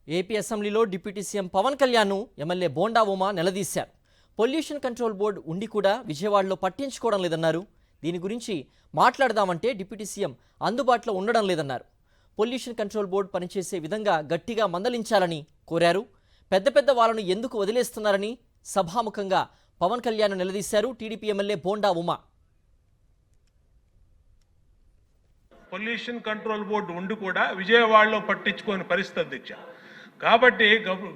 AP అసెంబ్లీలో deputy CM Pawan కళ్యాణ్ను MLA Bonda Uma నిలదీశారు. పొల్యూషన్ కంట్రోల్ బోర్డు ఉండి కూడా విజయవాడలో పట్టించుకోవడం లేదన్నారు. దీని గురించి మాట్లాడదామంటే డిప్యూటీ సీఎం అందుబాటులో ఉండడం లేదన్నారు. పొల్యూషన్ కంట్రోల్ బోర్డు పనిచేసే విధంగా గట్టిగా మందలించాలని కోరారు. పెద్ద పెద్ద వాళ్ళను ఎందుకు వదిలేస్తున్నారని సభాముఖంగా పవన్ కళ్యాణ్ నిలదీశారు TDP MLA Bonda Uma. Pollution control board ఉండి కూడా విజయవాడలో పట్టించుకోని పరిస్థితి అధ్యక్ష. కాబట్టి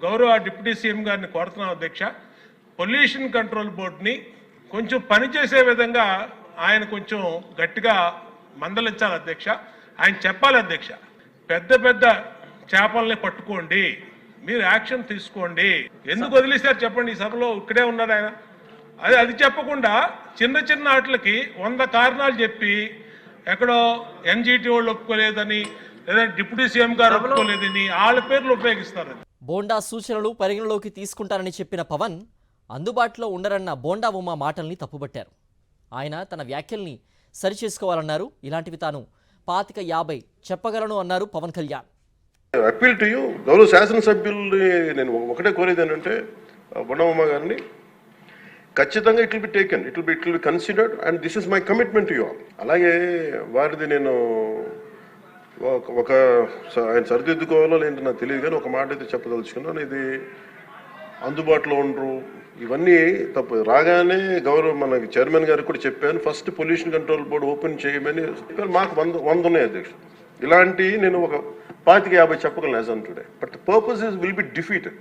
గౌరవ డిప్యూటీ సీఎం గారిని కోరుతున్నాం అధ్యక్ష, పొల్యూషన్ కంట్రోల్ బోర్డుని కొంచెం పనిచేసే విధంగా ఆయన కొంచెం గట్టిగా మందలించాలి అధ్యక్ష. ఆయన చెప్పాలి అధ్యక్ష, పెద్ద పెద్ద చేపల్ని పట్టుకోండి, మీరు యాక్షన్ తీసుకోండి. ఎందుకు వదిలేశారు చెప్పండి? ఈ సభలో ఇక్కడే ఉన్నారు ఆయన. అది చెప్పకుండా చిన్న చిన్న వాటికి 100 కారణాలు చెప్పి ఎక్కడో ఎన్జిటి వాళ్ళు ఒప్పుకోలేదని, లేదా డిప్యూటీ సీఎం గారు ఒప్పుకోలేదని వాళ్ళ పేర్లు ఉపయోగిస్తారు. బోండా సూచనలు పరిగణలోకి తీసుకుంటారని చెప్పిన పవన్ అందుబాటులో ఉండరన్న బోండా ఉమా మాటల్ని తప్పుబట్టారు. ఆయన తన వ్యాఖ్యల్ని సరిచేసుకోవాలన్నారు. ఇలాంటివి తాను 25-50 చెప్పగలను అన్నారు Pawan Kalyan. Appeal to you, గౌరవ శాసనసభ్యుల్ని నేను ఒకటే కోరేది ఏంటంటే, బోండా ఉమా గారిని ఖచ్చితంగా it will be taken, it will be considered and this is my commitment to you all. అలాగే వారిది నేను ఆయన సరిదిద్దుకోవాలో లేదంటే నాకు తెలియదు, కానీ ఒక మాట అయితే చెప్పదలుచుకున్నాను. ఇది అందుబాటులో ఉండరు, ఇవన్నీ తప్పు. రాగానే మనకి చైర్మన్ గారికి కూడా చెప్పాను, first pollution control board open చేయమని చెప్పాను. మాకు 100 ఉన్నాయి అధ్యక్షుడు. ఇలాంటి నేను ఒక 25-50 చెప్పగలను as on today. But the purpose will be defeated.